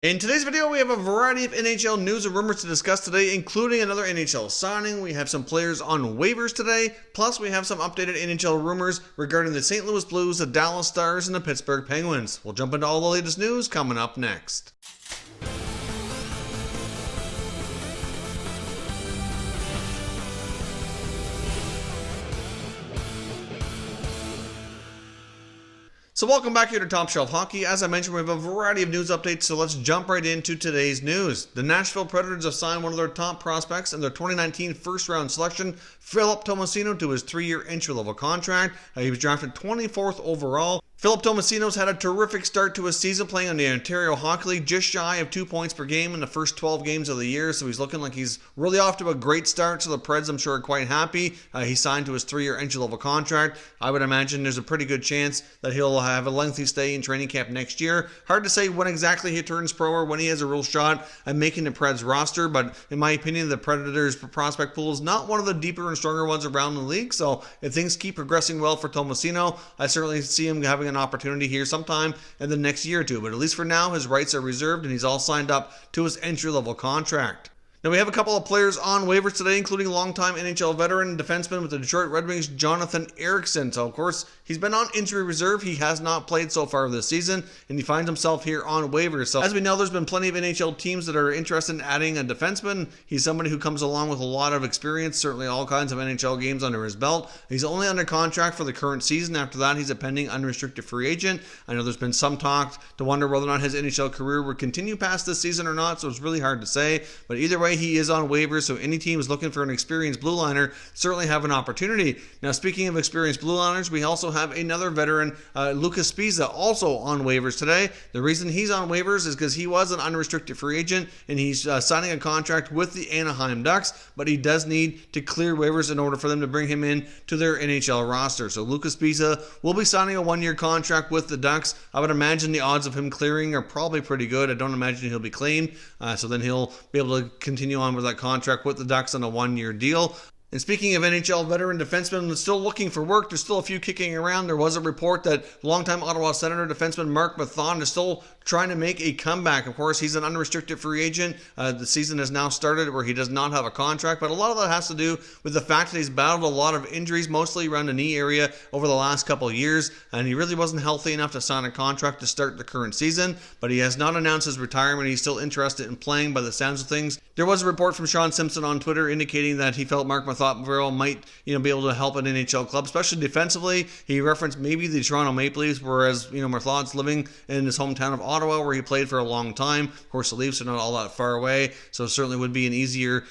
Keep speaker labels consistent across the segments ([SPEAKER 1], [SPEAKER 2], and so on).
[SPEAKER 1] In today's video, we have a variety of NHL news and rumors to discuss today, including another NHL signing. We have some players on waivers today, plus we have some updated NHL rumors regarding the St. Louis Blues, the Dallas Stars, and the Pittsburgh Penguins. We'll jump into all the latest news coming up next. So welcome back here to Top Shelf Hockey. As I mentioned, we have a variety of news updates, so let's jump right into today's news. The Nashville Predators have signed one of their top prospects in their 2019 first-round selection, Philip Tomasino, to his 3-year entry-level contract. He was drafted 24th overall. Philip Tomasino's had a terrific start to his season playing in the Ontario Hockey League, just shy of 2 points per game in the first 12 games of the year, so he's looking like he's really off to a great start, so the Preds, I'm sure, are quite happy. He signed to his 3-year entry-level contract. I would imagine there's a pretty good chance that he'll have a lengthy stay in training camp next year. Hard to say when exactly he turns pro or when he has a real shot at making the Preds roster, but in my opinion, the Predators' prospect pool is not one of the deeper and stronger ones around the league, so if things keep progressing well for Tomasino, I certainly see him having an opportunity here sometime in the next year or two, but at least for now, his rights are reserved and he's all signed up to his entry-level contract. Now we have a couple of players on waivers today, including longtime NHL veteran defenseman with the Detroit Red Wings, Jonathan Ericsson. So of course, he's been on injury reserve. He has not played so far this season, and he finds himself here on waivers. So as we know, there's been plenty of NHL teams that are interested in adding a defenseman. He's somebody who comes along with a lot of experience, certainly all kinds of NHL games under his belt. He's only under contract for the current season. After that, he's a pending unrestricted free agent. I know there's been some talk to wonder whether or not his NHL career would continue past this season or not, so it's really hard to say. But either way, he is on waivers, so any team is looking for an experienced blue liner certainly have an opportunity. Now, speaking of experienced blue liners, we also have another veteran, Lucas Spiza, also on waivers today. The reason he's on waivers is because he was an unrestricted free agent, and he's signing a contract with the Anaheim Ducks, but he does need to clear waivers in order for them to bring him in to their NHL roster. So Lucas Spiza will be signing a 1-year contract with the Ducks. I would imagine the odds of him clearing are probably pretty good. I don't imagine he'll be claimed, so then he'll be able to continue on with that contract with the Ducks on a 1-year deal. And speaking of NHL veteran defensemen still looking for work, there's still a few kicking around. There was a report that longtime Ottawa Senator defenseman Mark Mathon is still trying to make a comeback. Of course, he's an unrestricted free agent. The season has now started where he does not have a contract, but a lot of that has to do with the fact that he's battled a lot of injuries, mostly around the knee area over the last couple of years, and he really wasn't healthy enough to sign a contract to start the current season, but he has not announced his retirement. He's still interested in playing by the sounds of things. There was a report from Sean Simpson on Twitter indicating that he felt Mark Mathon might be able to help an NHL club, especially defensively. He referenced maybe the Toronto Maple Leafs, whereas Mathon's living in his hometown of Ottawa, where he played for a long time. Of course, the Leafs are not all that far away, so it certainly would be an easier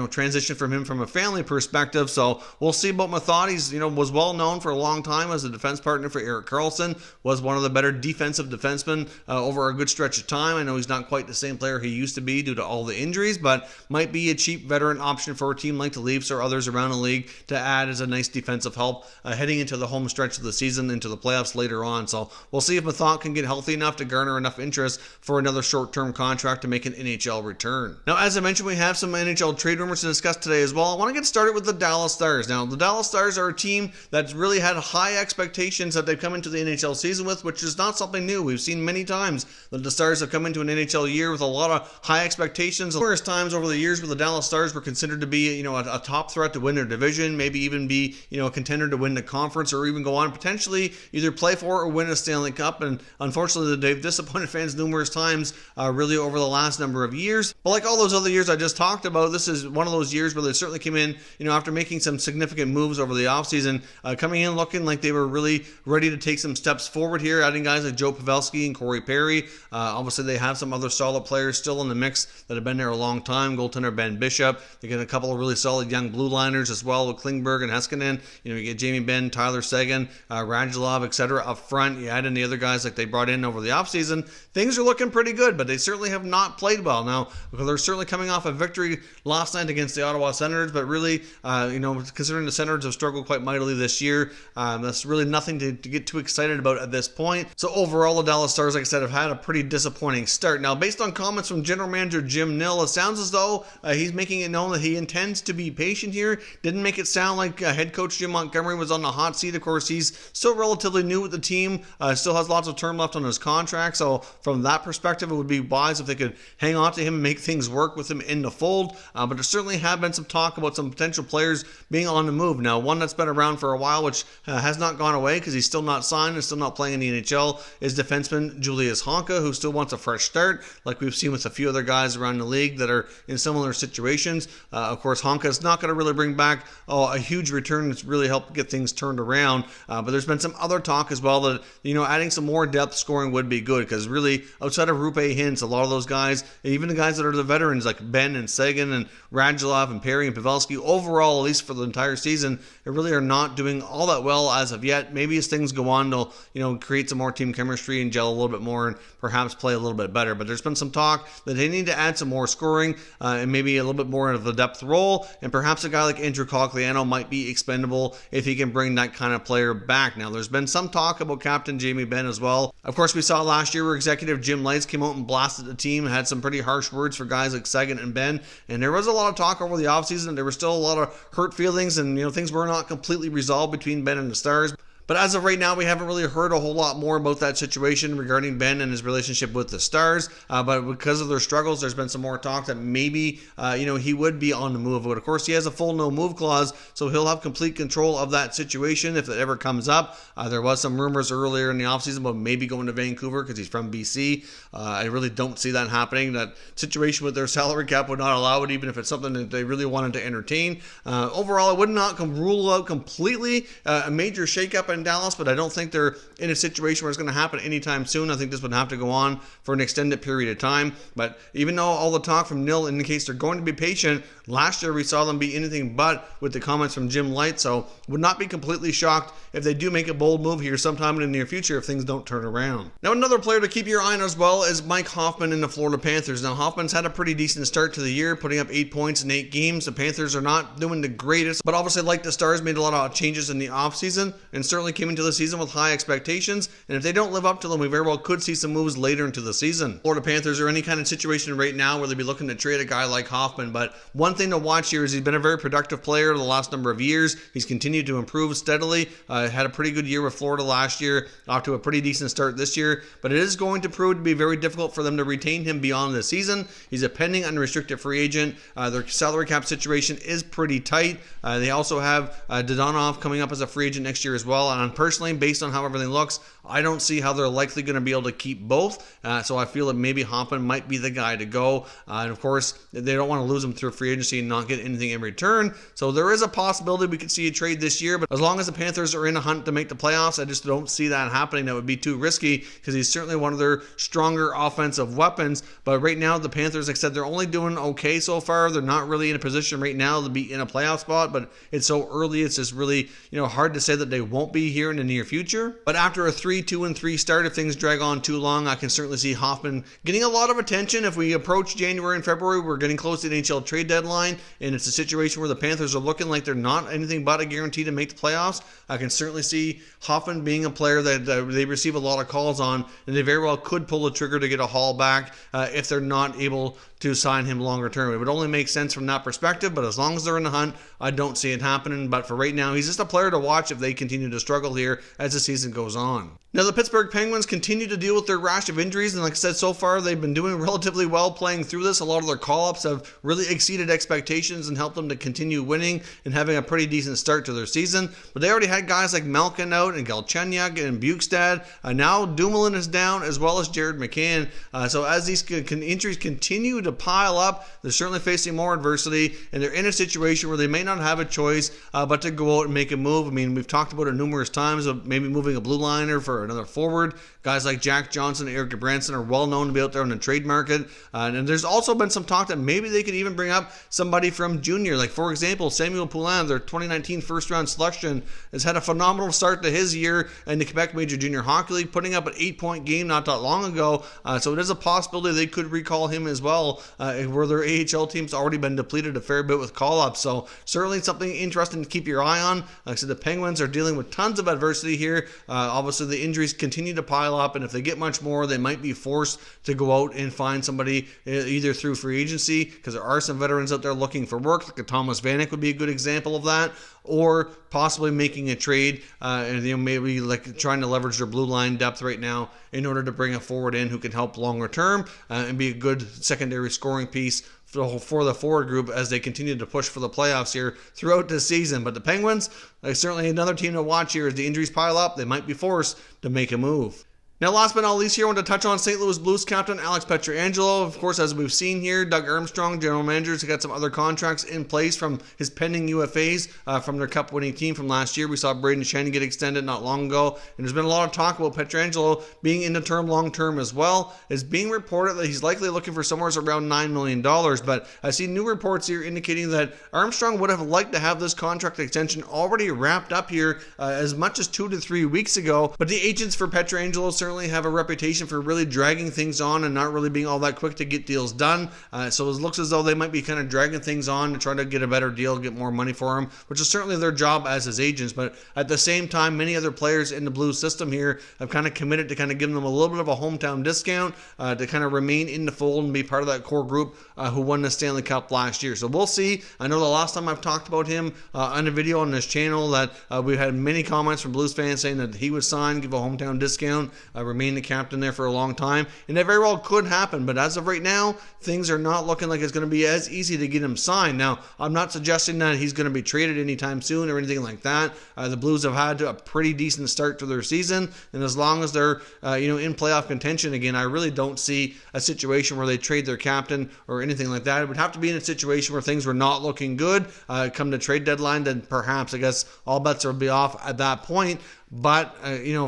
[SPEAKER 1] transition from him from a family perspective. So we'll see about Mathon. He's was well known for a long time as a defense partner for Erik Karlsson, was one of the better defensive defensemen over a good stretch of time. I know he's not quite the same player he used to be due to all the injuries, but might be a cheap veteran option for a team like the Leafs or others around the league to add as a nice defensive help heading into the home stretch of the season, into the playoffs later on. So we'll see if Mathon can get healthy enough to garner enough interest for another short-term contract to make an NHL return. Now, as I mentioned, we have some NHL trade rumors to discuss today as well. I want to get started with the Dallas Stars. Now, the Dallas Stars are a team that's really had high expectations that they've come into the NHL season with, which is not something new. We've seen many times that the Stars have come into an NHL year with a lot of high expectations. Numerous times over the years where the Dallas Stars were considered to be a top threat to win their division, maybe even be a contender to win the conference, or even go on potentially either play for or win a Stanley Cup. And unfortunately, they've disappointed fans numerous times really over the last number of years. But like all those other years I just talked about, this is one of those years where they certainly came in after making some significant moves over the offseason, coming in looking like they were really ready to take some steps forward here, adding guys like Joe Pavelski and Corey Perry. Obviously, they have some other solid players still in the mix that have been there a long time. Goaltender Ben Bishop. They get a couple of really solid young blue liners as well with Klingberg and Heiskanen. You get Jamie Benn, Tyler Seguin, Radulov, etc. up front. You add in the other guys like they brought in over the offseason. Things are looking pretty good, but they certainly have not played well. Now, they're certainly coming off a victory last night against the Ottawa Senators, but really, considering the Senators have struggled quite mightily this year, that's really nothing to get too excited about at this point. So overall, the Dallas Stars, like I said, have had a pretty disappointing start. Now, based on comments from General Manager Jim Nill, it sounds sounds as though he's making it known that he intends to be patient here. Didn't make it sound like head coach Jim Montgomery was on the hot seat. Of course, he's still relatively new with the team, still has lots of term left on his contract. So from that perspective, it would be wise if they could hang on to him and make things work with him in the fold. But there certainly have been some talk about some potential players being on the move. Now, one that's been around for a while, which has not gone away because he's still not signed and still not playing in the NHL, is defenseman Julius Honka, who still wants a fresh start, like we've seen with a few other guys around the league that are in similar situations. Of course, Honka is not going to really bring back a huge return that's really helped get things turned around. But there's been some other talk as well that, adding some more depth scoring would be good, because really, outside of Rupe Hintz, a lot of those guys, even the guys that are the veterans like Ben and Sagan and Radulov and Perry and Pavelski, overall, at least for the entire season, they really are not doing all that well as of yet. Maybe as things go on, they'll create some more team chemistry and gel a little bit more and perhaps play a little bit better. But there's been some talk that they need to add some more scoring and maybe a little bit more of a depth role, and perhaps a guy like Andrew Cogliano might be expendable if he can bring that kind of player back. Now, there's been some talk about captain Jamie Benn as well. Of course, we saw last year where executive Jim Lights came out and blasted the team, had some pretty harsh words for guys like Sagan and Ben, and there was a lot of talk over the offseason. There were still a lot of hurt feelings, and things were not completely resolved between Ben and the Stars. But as of right now, we haven't really heard a whole lot more about that situation regarding Ben and his relationship with the Stars. But because of their struggles, there's been some more talk that maybe, he would be on the move. But of course, he has a full no-move clause, so he'll have complete control of that situation if it ever comes up. There was some rumors earlier in the offseason about maybe going to Vancouver because he's from BC. I really don't see that happening. That situation with their salary cap would not allow it, even if it's something that they really wanted to entertain. Overall, I would not rule out completely a major shakeup in Dallas, but I don't think they're in a situation where it's going to happen anytime soon. I think this would have to go on for an extended period of time. But even though all the talk from Nil indicates they're going to be patient, last year we saw them be anything but with the comments from Jim Light. So would not be completely shocked if they do make a bold move here sometime in the near future if things don't turn around. Now, another player to keep your eye on as well is Mike Hoffman in the Florida Panthers. Now, Hoffman's had a pretty decent start to the year, putting up 8 points in 8 games. The Panthers are not doing the greatest, but obviously, like the Stars, made a lot of changes in the offseason and certainly came into the season with high expectations. And if they don't live up to them, we very well could see some moves later into the season. Florida Panthers are any kind of situation right now where they'd be looking to trade a guy like Hoffman. But one thing to watch here is he's been a very productive player the last number of years. He's continued to improve steadily. Had a pretty good year with Florida last year, off to a pretty decent start this year. But it is going to prove to be very difficult for them to retain him beyond the season. He's a pending unrestricted free agent. Their salary cap situation is pretty tight. They also have Dodonov coming up as a free agent next year as well. And personally, based on how everything looks, I don't see how they're likely going to be able to keep both. So I feel that maybe Hoffman might be the guy to go. And of course, they don't want to lose him through free agency and not get anything in return. So there is a possibility we could see a trade this year. But as long as the Panthers are in a hunt to make the playoffs, I just don't see that happening. That would be too risky because he's certainly one of their stronger offensive weapons. But right now, the Panthers, like I said, they're only doing okay so far. They're not really in a position right now to be in a playoff spot. But it's so early, it's just really hard to say that they won't be here in the near future. But after a 3-2-3 start, if things drag on too long, I can certainly see Hoffman getting a lot of attention. If we approach January and February, we're getting close to the NHL trade deadline, and it's a situation where the Panthers are looking like they're not anything but a guarantee to make the playoffs. I can certainly see Hoffman being a player that they receive a lot of calls on, and they very well could pull the trigger to get a haul back if they're not able to sign him longer term. It would only make sense from that perspective, but as long as they're in the hunt, I don't see it happening. But for right now, he's just a player to watch if they continue to struggle here as the season goes on. Now, the Pittsburgh Penguins continue to deal with their rash of injuries, and like I said, so far they've been doing relatively well playing through this. A lot of their call-ups have really exceeded expectations and helped them to continue winning and having a pretty decent start to their season. But they already had guys like Malkin out and Galchenyuk and Bukestad. Now Dumoulin is down, as well as Jared McCann. So as these injuries continue to pile up, they're certainly facing more adversity, and they're in a situation where they may not have a choice but to go out and make a move. I mean, we've talked about it numerous times of maybe moving a blue liner for another forward. Guys like Jack Johnson and Eric Branson are well known to be out there on the trade market. And there's also been some talk that maybe they could even bring up somebody from junior. Like, for example, Samuel Poulin, their 2019 first-round selection, has had a phenomenal start to his year in the Quebec Major Junior Hockey League, putting up an 8-point game not that long ago. So it is a possibility they could recall him as well, where their AHL team's already been depleted a fair bit with call-ups. So certainly something interesting to keep your eye on. Like I said, the Penguins are dealing with tons of adversity here. Obviously, the injuries continue to pile up, and if they get much more, they might be forced to go out and find somebody either through free agency, because there are some veterans out there looking for work, like a Thomas Vanek would be a good example of that, or possibly making a trade and maybe like trying to leverage their blue line depth right now in order to bring a forward in who can help longer term and be a good secondary scoring piece for the forward group as they continue to push for the playoffs here throughout the season. But the Penguins, certainly another team to watch here. As the injuries pile up, they might be forced to make a move. Now, last but not least here, I want to touch on St. Louis Blues captain Alex Pietrangelo. Of course, as we've seen here, Doug Armstrong, general manager, has got some other contracts in place from his pending UFAs from their cup-winning team from last year. We saw Braden Shen get extended not long ago, and there's been a lot of talk about Pietrangelo being in the term long-term as well. It's being reported that he's likely looking for somewhere around $9 million, but I see new reports here indicating that Armstrong would have liked to have this contract extension already wrapped up here as much as 2 to 3 weeks ago, but the agents for Pietrangelo certainly have a reputation for really dragging things on and not really being all that quick to get deals done. So it looks as though they might be kind of dragging things on to try to get a better deal, get more money for him, which is certainly their job as his agents. But at the same time, many other players in the Blues system here have kind of committed to kind of giving them a little bit of a hometown discount to kind of remain in the fold and be part of that core group who won the Stanley Cup last year. So we'll see. I know the last time I've talked about him on a video on this channel that we've had many comments from Blues fans saying that he would sign, give a hometown discount, remain the captain there for a long time, and that very well could happen. But as of right now, things are not looking like it's going to be as easy to get him signed. Now, I'm not suggesting that he's going to be traded anytime soon or anything like that. The Blues have had a pretty decent start to their season, and as long as they're in playoff contention again, I really don't see a situation where they trade their captain or anything like that. It would have to be in a situation where things were not looking good come to trade deadline. Then perhaps, I guess, all bets will be off at that point. But,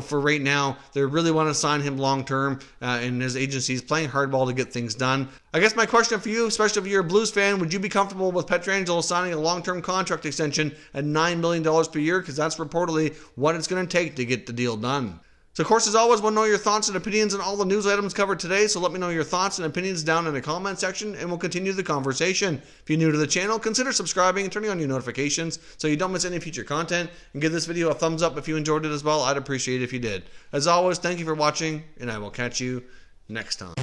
[SPEAKER 1] for right now, they really want to sign him long-term, and his agency is playing hardball to get things done. I guess my question for you, especially if you're a Blues fan, would you be comfortable with Pietrangelo signing a long-term contract extension at $9 million per year? Because that's reportedly what it's going to take to get the deal done. So, of course, as always, we'll know your thoughts and opinions on all the news items covered today. So let me know your thoughts and opinions down in the comment section, and we'll continue the conversation. If you're new to the channel, consider subscribing and turning on your notifications so you don't miss any future content. And give this video a thumbs up if you enjoyed it as well. I'd appreciate it if you did. As always, thank you for watching, and I will catch you next time.